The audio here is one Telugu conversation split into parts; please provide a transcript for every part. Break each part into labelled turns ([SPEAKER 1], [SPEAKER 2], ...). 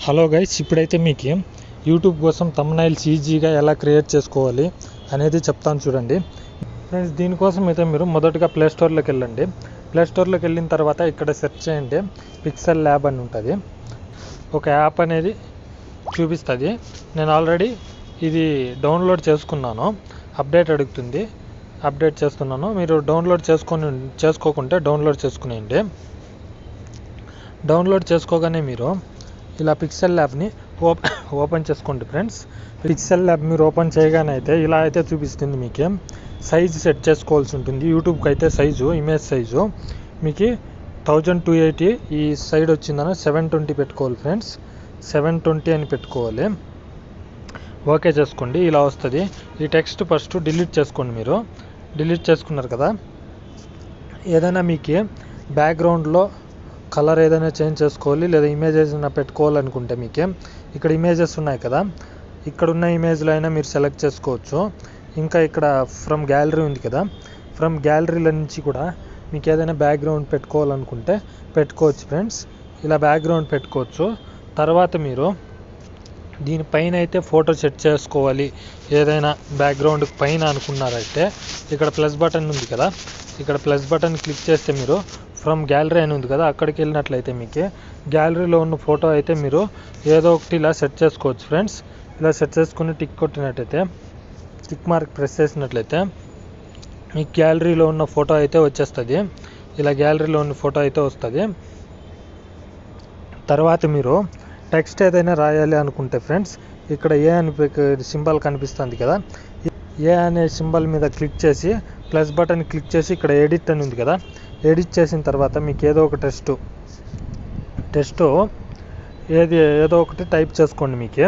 [SPEAKER 1] హలో గైస్, ఇప్పుడైతే మీకు యూట్యూబ్ కోసం థంబ్నైల్స్ ఈజీగా ఎలా క్రియేట్ చేసుకోవాలి అనేది చెప్తాను చూడండి ఫ్రెండ్స్. దీనికోసం అయితే మీరు మొదటగా ప్లేస్టోర్లోకి వెళ్ళండి. ప్లేస్టోర్లోకి వెళ్ళిన తర్వాత ఇక్కడ సెర్చ్ చేయండి, పిక్సెల్ ల్యాబ్ అని ఉంటుంది. ఒక యాప్ అనేది చూపిస్తుంది. నేను ఆల్రెడీ ఇది డౌన్లోడ్ చేసుకున్నాను. అప్డేట్ అడుగుతుంది, అప్డేట్ చేస్తున్నాను. మీరు డౌన్లోడ్ చేసుకోకుంటే డౌన్లోడ్ చేసుకునేయండి. డౌన్లోడ్ చేసుకోగానే మీరు ఇలా పిక్సెల్ ల్యాబ్ని ఓపెన్ చేసుకోండి ఫ్రెండ్స్. పిక్సెల్ ల్యాబ్ మీరు ఓపెన్ చేయగానే అయితే ఇలా అయితే చూపిస్తుంది. మీకు సైజు సెట్ చేసుకోవాల్సి ఉంటుంది. యూట్యూబ్కి అయితే సైజు, ఇమేజ్ సైజు మీకు 1280 ఈ సైడ్ వచ్చిందని 720 పెట్టుకోవాలి ఫ్రెండ్స్. 720 అని పెట్టుకోవాలి. ఓకే చేసుకోండి. ఇలా వస్తుంది. ఈ టెక్స్ట్ ఫస్ట్ డిలీట్ చేసుకోండి. మీరు డిలీట్ చేసుకున్నారు కదా. ఏదైనా మీకు బ్యాక్గ్రౌండ్లో కలర్ ఏదైనా చేంజ్ చేసుకోవాలి లేదా ఇమేజెస్ ఏదైనా పెట్టుకోవాలనుకుంటే మీకు ఇక్కడ ఇమేజెస్ ఉన్నాయి కదా, ఇక్కడ ఉన్న ఇమేజ్లో అయినా మీరు సెలెక్ట్ చేసుకోవచ్చు. ఇంకా ఇక్కడ ఫ్రమ్ గ్యాలరీ ఉంది కదా, ఫ్రమ్ గ్యాలరీల నుంచి కూడా మీకు ఏదైనా బ్యాక్గ్రౌండ్ పెట్టుకోవాలనుకుంటే పెట్టుకోవచ్చు ఫ్రెండ్స్. ఇలా బ్యాక్గ్రౌండ్ పెట్టుకోవచ్చు. తర్వాత మీరు దీనిపైన అయితే ఫోటో సెట్ చేసుకోవాలి. ఏదైనా బ్యాక్గ్రౌండ్ పైన అనుకున్నారైతే ఇక్కడ ప్లస్ బటన్ ఉంది కదా, ఇక్కడ ప్లస్ బటన్ క్లిక్ చేస్తే మీరు ఫ్రమ్ గ్యాలరీ అని ఉంది కదా, అక్కడికి వెళ్ళినట్లయితే మీకు గ్యాలరీలో ఉన్న ఫోటో అయితే మీరు ఏదో ఒకటి ఇలా సెట్ చేసుకోవచ్చు ఫ్రెండ్స్. ఇలా సెట్ చేసుకుని టిక్ కొట్టినట్టయితే, టిక్ మార్క్ ప్రెస్ చేసినట్లయితే మీకు గ్యాలరీలో ఉన్న ఫోటో అయితే వచ్చేస్తుంది. ఇలా గ్యాలరీలో ఉన్న ఫోటో అయితే వస్తుంది. తర్వాత మీరు టెక్స్ట్ ఏదైనా రాయాలి అనుకుంటే ఫ్రెండ్స్, ఇక్కడ ఏ అని సింబల్ కనిపిస్తుంది కదా, ఏ అనే సింబల్ మీద క్లిక్ చేసి ప్లస్ బటన్ క్లిక్ చేసి ఇక్కడ ఎడిట్ అని ఉంది కదా, ఎడిట్ చేసిన తర్వాత మీకు ఏదో ఒక టెస్ట్ ఏదో ఒకటి టైప్ చేసుకోండి. మీకు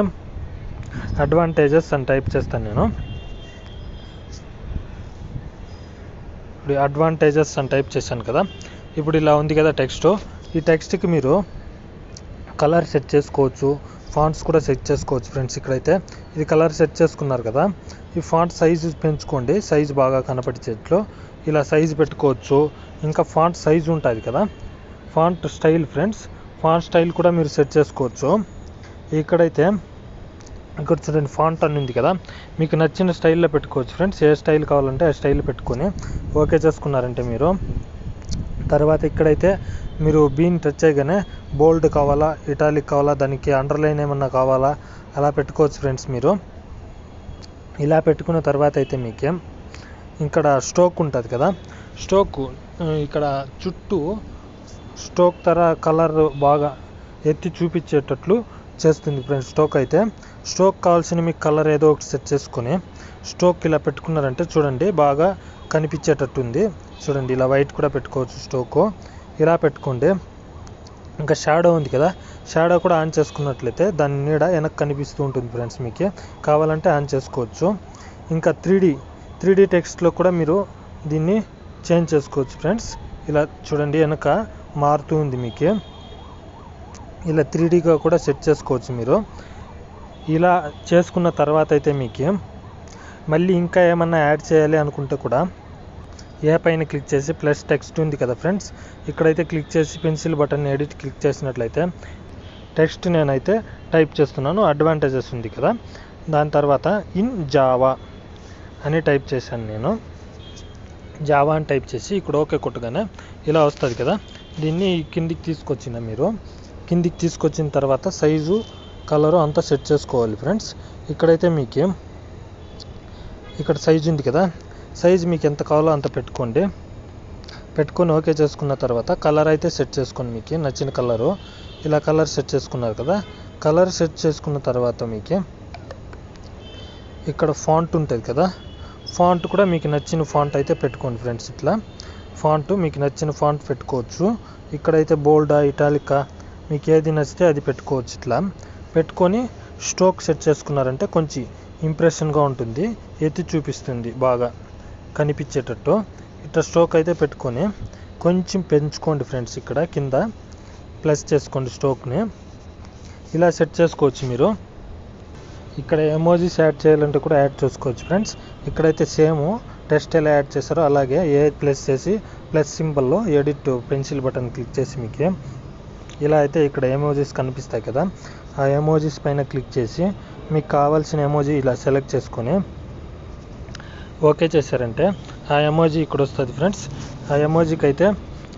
[SPEAKER 1] అడ్వాంటేజెస్ అని టైప్ చేస్తాను నేను. ఇప్పుడు అడ్వాంటేజెస్ అని టైప్ చేశాను కదా. ఇప్పుడు ఇలా ఉంది కదా టెక్స్ట్. ఈ టెక్స్ట్కి మీరు కలర్ సెట్ చేసుకోవచ్చు, ఫాంట్స్ కూడా సెట్ చేసుకోవచ్చు ఫ్రెండ్స్. ఇక్కడైతే ఇది కలర్ సెట్ చేసుకున్నారు కదా, ఈ ఫాంట్ సైజు పెంచుకోండి, సైజు బాగా కనపడిచేట్లు ఇలా సైజు పెట్టుకోవచ్చు. ఇంకా ఫాంట్ సైజు ఉంటుంది కదా, font style friends, font style కూడా మీరు సెట్ చేసుకోవచ్చు. ఇక్కడైతే ఇక్కడ చూడండి ఫాంట్ అని ఉంది కదా, మీకు నచ్చిన స్టైల్లో పెట్టుకోవచ్చు ఫ్రెండ్స్. ఏ స్టైల్ కావాలంటే ఆ స్టైల్ పెట్టుకొని ఓకే చేసుకున్నారంటే మీరు తర్వాత ఇక్కడైతే మీరు బీన్ టచ్ చేయగానే బోల్డ్ కావాలా, ఇటాలిక్ కావాలా, దానికి అండర్లైన్ ఏమన్నా కావాలా అలా పెట్టుకోవచ్చు ఫ్రెండ్స్. మీరు ఇలా పెట్టుకున్న తర్వాత అయితే మీకేం ఇక్కడ స్ట్రోక్ ఉంటుంది కదా, స్ట్రోక్ ఇక్కడ చుట్టూ స్ట్రోక్ కలర్ బాగా ఎత్తి చూపించేటట్లు చేస్తుంది ఫ్రెండ్స్. స్ట్రోక్ కావాల్సిన మీకు కలర్ ఏదో ఒకటి సెట్ చేసుకొని స్ట్రోక్ ఇలా పెట్టుకున్నారంటే చూడండి బాగా కనిపించేటట్టు ఉంది. చూడండి ఇలా వైట్ కూడా పెట్టుకోవచ్చు స్ట్రోక్. ఇలా పెట్టుకోండి. ఇంకా షాడో ఉంది కదా, షాడో కూడా ఆన్ చేసుకున్నట్లయితే దాని నీడ వెనక్కి కనిపిస్తూ ఉంటుంది ఫ్రెండ్స్. మీకు కావాలంటే ఆన్ చేసుకోవచ్చు. ఇంకా 3D టెక్స్ట్లో కూడా మీరు దీన్ని చేంజ్ చేసుకోవచ్చు ఫ్రెండ్స్. ఇలా చూడండి వెనక మారుతూ ఉంది. మీకు ఇలా 3Dగా కూడా సెట్ చేసుకోవచ్చు మీరు. ఇలా చేసుకున్న తర్వాత అయితే మీకు మళ్ళీ ఇంకా ఏమన్నా యాడ్ చేయాలి అనుకుంటే కూడా ఏ పైన క్లిక్ చేసి ప్లస్ టెక్స్ట్ ఉంది కదా ఫ్రెండ్స్, ఇక్కడైతే క్లిక్ చేసి పెన్సిల్ బటన్ ఎడిట్ క్లిక్ చేసినట్లయితే టెక్స్ట్ నేనైతే టైప్ చేస్తున్నాను. అడ్వాంటేజెస్ ఉంది కదా, దాని తర్వాత ఇన్ జావా అని టైప్ చేశాను నేను. జావా అని టైప్ చేసి ఇక్కడ ఓకే కొట్టగానే ఇలా వస్తుంది కదా, దీన్ని కిందికి తీసుకొచ్చిన మీరు కిందికి తీసుకొచ్చిన తర్వాత సైజు కలరు అంతా సెట్ చేసుకోవాలి ఫ్రెండ్స్. ఇక్కడైతే మీకు ఇక్కడ సైజు ఉంది కదా, సైజు మీకు ఎంత కావాలో అంత పెట్టుకొని ఓకే చేసుకున్న తర్వాత కలర్ అయితే సెట్ చేసుకోండి. మీకు నచ్చిన కలరు ఇలా కలర్ సెట్ చేసుకున్నారు కదా, కలర్ సెట్ చేసుకున్న తర్వాత మీకు ఇక్కడ ఫాంట్ ఉంటుంది కదా, ఫాంట్ కూడా మీకు నచ్చిన ఫాంట్ అయితే పెట్టుకోండి ఫ్రెండ్స్. ఇట్లా ఫాంట్ మీకు నచ్చిన ఫాంట్ పెట్టుకోవచ్చు. ఇక్కడైతే బోల్డా, ఇటాలికా మీకు ఏది నచ్చితే అది పెట్టుకోవచ్చు. ఇట్లా పెట్టుకొని స్ట్రోక్ సెట్ చేసుకున్నారంటే కొంచెం ఇంప్రెషన్గా ఉంటుంది, ఎత్తి చూపిస్తుంది బాగా కనిపించేటట్టు. ఇట్లా స్ట్రోక్ అయితే పెట్టుకొని కొంచెం పెంచుకోండి ఫ్రెండ్స్. ఇక్కడ కింద ప్లస్ చేసుకోండి స్ట్రోక్ని. ఇలా సెట్ చేసుకోవచ్చు మీరు. ఇక్కడ ఎమోజీస్ యాడ్ చేయాలంటే కూడా యాడ్ చేసుకోవచ్చు ఫ్రెండ్స్. ఇక్కడైతే సేమ్ టెక్స్ట్ ఎలా యాడ్ చేస్తారో అలాగే ప్లస్ చేసి ప్లస్ సింబల్లో ఎడిట్ పెన్సిల్ బటన్ క్లిక్ చేసి మీకు ఇలా అయితే ఇక్కడ ఎమోజీస్ కనిపిస్తాయి కదా, ఆ ఎమోజీస్ పైన క్లిక్ చేసి మీకు కావాల్సిన ఎమోజీ ఇలా సెలెక్ట్ చేసుకొని ఓకే చేశారంటే ఆ ఎమోజీ ఇక్కడ వస్తుంది ఫ్రెండ్స్. ఆ ఎమోజీకి అయితే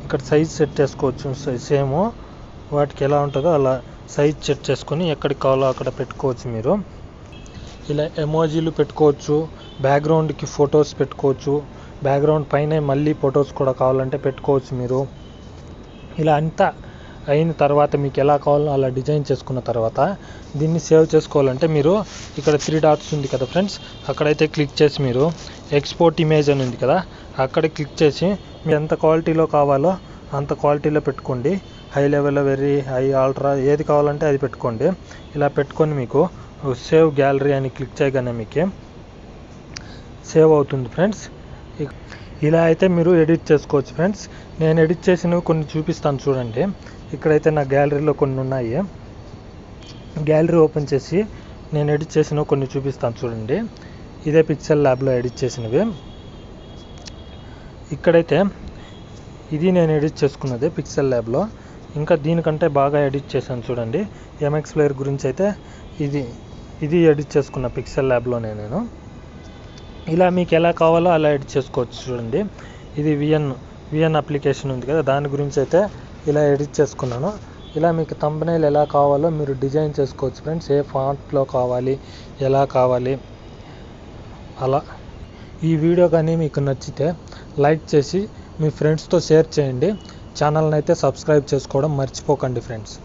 [SPEAKER 1] ఇక్కడ సైజ్ సెట్ చేసుకోవచ్చు. సేమ్ వాటికి ఎలా ఉంటుందో అలా సైజ్ సెట్ చేసుకొని ఎక్కడికి కావాలో అక్కడ పెట్టుకోవచ్చు. మీరు ఇలా ఎమోజీలు పెట్టుకోవచ్చు, బ్యాక్గ్రౌండ్కి ఫొటోస్ పెట్టుకోవచ్చు, బ్యాక్గ్రౌండ్ పైన మళ్ళీ ఫొటోస్ కూడా కావాలంటే పెట్టుకోవచ్చు. మీరు ఇలా అంతా అయిన తర్వాత మీకు ఎలా కావాలో అలా డిజైన్ చేసుకున్న తర్వాత దీన్ని సేవ్ చేసుకోవాలంటే మీరు ఇక్కడ 3 డాట్స్ ఉంది కదా ఫ్రెండ్స్, అక్కడైతే క్లిక్ చేసి మీరు ఎక్స్పోర్ట్ ఇమేజ్ అని ఉంది కదా, అక్కడ క్లిక్ చేసి మీరు ఎంత క్వాలిటీలో కావాలో అంత క్వాలిటీలో పెట్టుకోండి. High level, very high, ultra ఏది కావాలంటే అది పెట్టుకోండి. ఇలా పెట్టుకొని మీకు సేవ్ గ్యాలరీ అని క్లిక్ చేయగానే మీకు సేవ్ అవుతుంది ఫ్రెండ్స్. ఇలా అయితే మీరు ఎడిట్ చేసుకోవచ్చు ఫ్రెండ్స్. నేను ఎడిట్ చేసినవి కొన్ని చూపిస్తాను చూడండి. ఇక్కడైతే నా గ్యాలరీలో కొన్ని ఉన్నాయి. గ్యాలరీ ఓపెన్ చేసి నేను ఎడిట్ చేసినవి కొన్ని చూపిస్తాను చూడండి. ఇదే పిక్సెల్ ల్యాబ్లో ఎడిట్ చేసినవి. ఇక్కడైతే ఇది నేను ఎడిట్ చేసుకున్నది పిక్సెల్ ల్యాబ్లో. ఇంకా దీనికంటే బాగా ఎడిట్ చేశాను చూడండి. ఎంఎక్స్ ప్లేయర్ గురించి అయితే ఇది ఎడిట్ చేసుకున్న పిక్సెల్ ల్యాబ్లోనే నేను. ఇలా మీకు ఎలా కావాలో అలా ఎడిట్ చేసుకోవచ్చు చూడండి. ఇది విఎన్ అప్లికేషన్ ఉంది కదా, దాని గురించి అయితే ఇలా ఎడిట్ చేసుకున్నాను. ఇలా మీకు థంబ్నెయిల్ ఎలా కావాలో మీరు డిజైన్ చేసుకోవచ్చు ఫ్రెండ్స్. ఏ ఫాంట్లో కావాలి, ఎలా కావాలి అలా. ఈ వీడియో కానీ మీకు నచ్చితే లైక్ చేసి మీ ఫ్రెండ్స్తో షేర్ చేయండి. ఛానల్ని అయితే సబ్స్క్రైబ్ చేసుకోవడం మర్చిపోకండి ఫ్రెండ్స్.